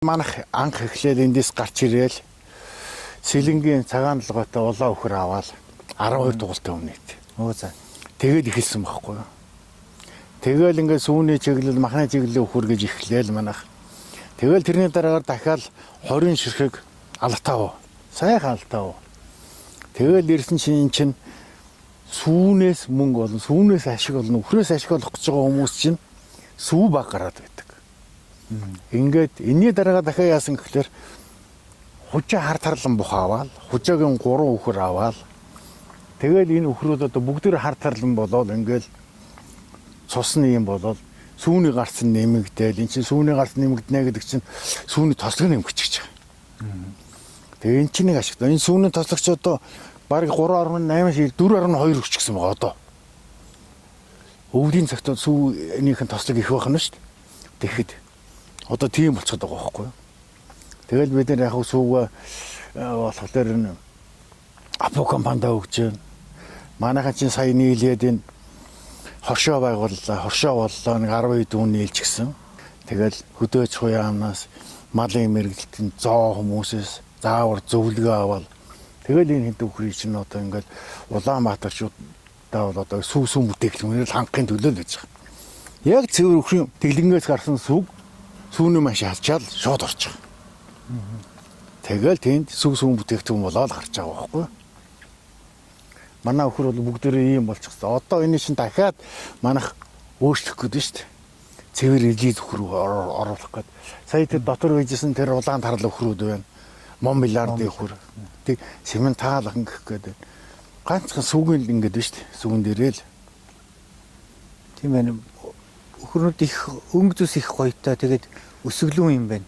Манайх анх эхлээд эндээс гарч ирээл Сэлэнгийн цагаан толгойтой улаан өхөр аваад 12 дугуйлтай өмнөд. Оо за. Тэгээд эхэлсэн байхгүй юу. Тэгэл ингээд сүүний чиглэл, махны чиглэл өхөр гэж эхлээл манайх. Тэгэл тэрний дараагаар дахиад 20 ширхэг алтаав. Сайхан алтаав. Тэгэл ирсэн чинь сүүнээс мөнгө болон сүүнээс ашиг олно, өхрөөс ашиг олох гэж байгаа хүмүүс чинь сүү баг гараад байдаг. Ингээд энэний дараагаар дахиад яасан гэхээр хужаа хар тарлан бух аваад, хужаагийн 3 өхөр аваад тэгэл энэ өхрүүд одоо бүгдээр хар тарлан болоод ингээл цусны юм болоод сүүний гарц нь нэмэгдээл эн чинь сүүний гарц нэмэгдэнэ гэдэг чинь сүүний тослог нэмэгч гэж байгаа. Тэгээ эн чинь нэг ашигтай. Энэ сүүний тослогч одоо бараг 3.8 шил 4.2 өчгсөн байгаа одоо. Өвлийн цагт сүүнийхэн тослог их байх нь шүү дээ. Тэгэхэд одоо тийм болчиход байгаа байхгүй юу. Тэгэл бид нэр яг сүүг болохоор энэ апо компанид өгч байна. Манайхан чинь сая нийлээд энэ хоршоо байгууллаа. Хоршоо боллоо нэг 12 дүүн нийлж гисэн. Тэгэл хөдөөж хуяамнаас малын мэрэгчлэлтэн зоо хүмүүсээс заавар зөвлөгөө аваад тэгэл энэ хэд өхрий чинь одоо ингээд Улаанбаатар шуудаа бол одоо сүү бүтээгдэхүүнээр хангахын төлөө л байж байгаа. Яг цэвэр өхрийн тэглэнгээс гарсан сүг сүүний маш халчаал шууд орж байгаа. Тэгэл тэнд сүү бүтээгдэхүүн болоод гарч байгаа байхгүй. Манай өхөр бол бүгдээрээ ийм болчихсон. Одоо энэ чинь дахиад манайх өөрчлөх гээд шүү дээ. Цэвэр элид өхөр оруулах гээд. Сая тэр дотор үйжсэн тэр улаан тарал өхрүүд байна. Момбилардын өхөр. Тэг сементаалхан гэх гээд. Ганцхан сүгэн л ингэдэг шүү дээ. Сүгэн дээрээ л. Тийм байна. Өхөрнүүд их өнгө зүс их гоётой. Тэгээд өсөглөн юм байна.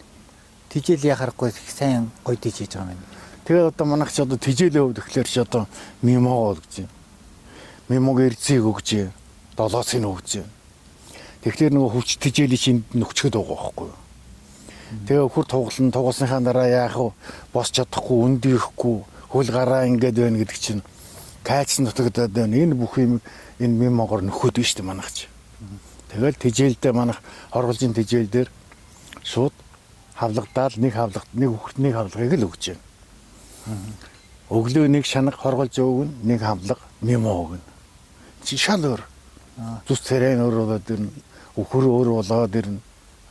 Тижэл яхахгүй сайн гоё тижээж байгаа юм байна. Тэгээд одоо манайх ч одоо тижээлээ хувьд ихлээр ч одоо мимогоо гэж юм. Мимог эрзийг өгч, долоосыг өгч. Тэгэхээр нөгөө хүч тижээлийн шинд нөхчөд байгаа байхгүй юу. Тэгээ өхөр тугалсныхаа дараа яах вэ? Бос чадахгүй, өндөрөхгүй, хөл гараа ингээд байна гэдэг чинь кайцсан нутагдаад байна. Энэ бүх юм энэ мимогоор нөхөд нь шүү дээ манайх ч. Тэгэл тижээлдээ манайх хорголжийн тижээл дээр шууд хавлагдаал нэг өхөрт нэг хавлагыг л өгч байна. Өглөө нэг шанаг хорголж өгнө, нэг хавлага мимо өгнө. Чи шал өөр. Зүс царайн өөр болоод ирнэ. Өхөр өөр болоод ирнэ.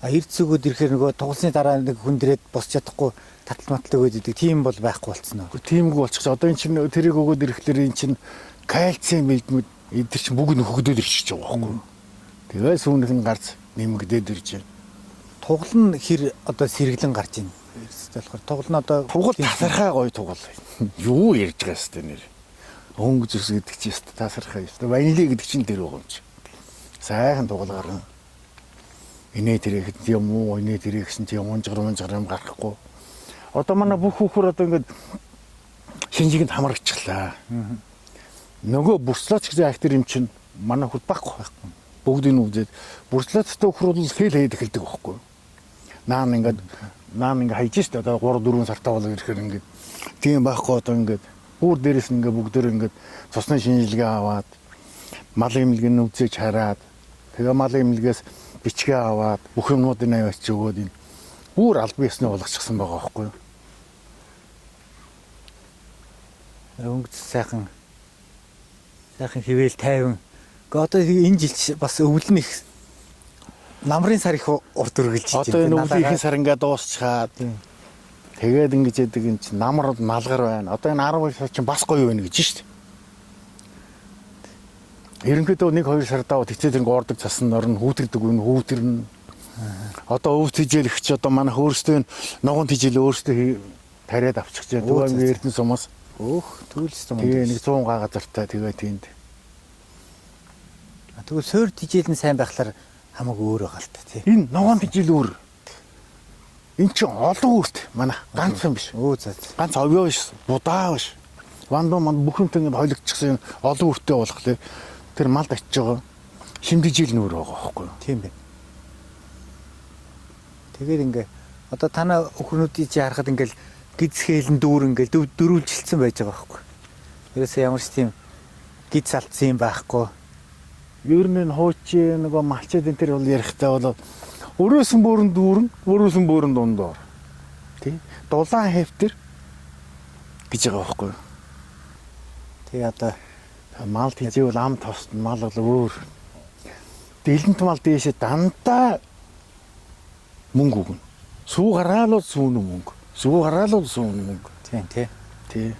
Эрд зүгүүд ирэхээр нөгөө тугалсны дараа нэг хүн дээрээ босч чадахгүй татал матлаг өгöd идэг. Тийм бол байхгүй болцсон уу? Тиймгүй болчихж. Одоо эн чинь тэрийг өгөөд ирэхлээр эн чинь кальциум бэлдмэд эдгэр чинь бүгд нөхөгдөд ирчихэж байгаа байхгүй. Тэгээ сүүнийх нь гарц нэмэгдээд ирж байна. Тугал нь хэр одоо сэргэлэн гарч ийн. Болохоор тугал нь одоо тугал тасархай гоё тугал. Юу ярьж байгаа юм бэ нэр? Өнгө зүс гэдэг чинь тасархай юм. Ванили гэдэг чинь тэр байгаа юм чи. Сайхан тугал гарна. Инээ тэрэхэд юм уу? Инээ тэрэ гэсэн чи унжгар юм гарахгүй. Одоо манай бүх хүүхөр одоо ингээд шинжигэнд хамрагчлаа. Нөгөө бүрслаач гэсэн актер юм чинь манай хөл байхгүй. Бүгдийг нь үзээд бүрслаацтай өхөр бол хэл хэд эхэлдэг байхгүй. Наан ингээд хайж штэ одоо 3-4 сартаа болоо ирэхээр ингээд тийм байхгүй одоо ингээд бүр дээрээс ингээд бүгдөө ингээд цусны шинжилгээ аваад малын эмнэлгийн үзэж хараад тэгээ малын эмнэлгээс бичгээ аваад бүх юмнуудыг аваач өгөөд энэ бүр аль биесний болгочихсон байгаа байхгүй. Өнгөц сайхан хിവэл тайван. Одоо энэ жил бас өвлөн их намрын сар их урд үргэлж байна. Одоо энэ өвлийнхэн сар ингээд дуусчаад тэгээд ингэж яадаг энэ чинь намар малгар байна. Одоо энэ 12 сар чинь бас гоё байна гэж шүү дээ. Ерөнхийдөө 1-2 сар даваа тэгцээд ингэ ордог цасан орно хүүтэрдэг үн хүүтэрнэ. Одоо өв тижээлэгч одоо манайх өөрсдөө ногоон тижээл өөрсдөө тариад авчихж байна. Түгээн эрдэнэ сумаас төлс юм. Тэгээ нэг 100 га газартай тэгээ тийнд. Тэгвэл суур тижээл нь сайн байхлаар хамаагүй өөр байгаа л та тий. Энэ ногоон тижээл өөр. Энд чинь олон үрт манай ганцхан биш. Ганц овёо биш, будаа биш. Вандуу манд бүх юмтай ингэ хойлогдчихсан олон үрттэй болохоор тэр малд очиж байгаа шимдэгжил нүүр байгаа байхгүй юу? Тийм байна. Тэгээд ингээ одоо танаа өхрнүүдийг чи харахад ингээл гидсхээлэн дүүр ингээл дөрвөлжилсэн байж байгаа байхгүй. Ерөөсөө ямар ч тийм гидс алдсан юм байхгүй. Ер нь хуучи нөгөө малчид энэ төр бол ярихтай бол өрөөсөн бөөрн дүүрэн, өрөөсөн бөөрн дундор. Тий. Дулаан хэвтэр гэж байгаа байхгүй юу? Тэгээ одоо Мал тийжвэл ам тост мал бол өөр. Дэлэнт мал дээшээ дандаа мөнгө өгнө. Сүү гараал бол сүүн мөнгө. Сүү гараал бол сүүн мөнгө. тийм тий. Тий.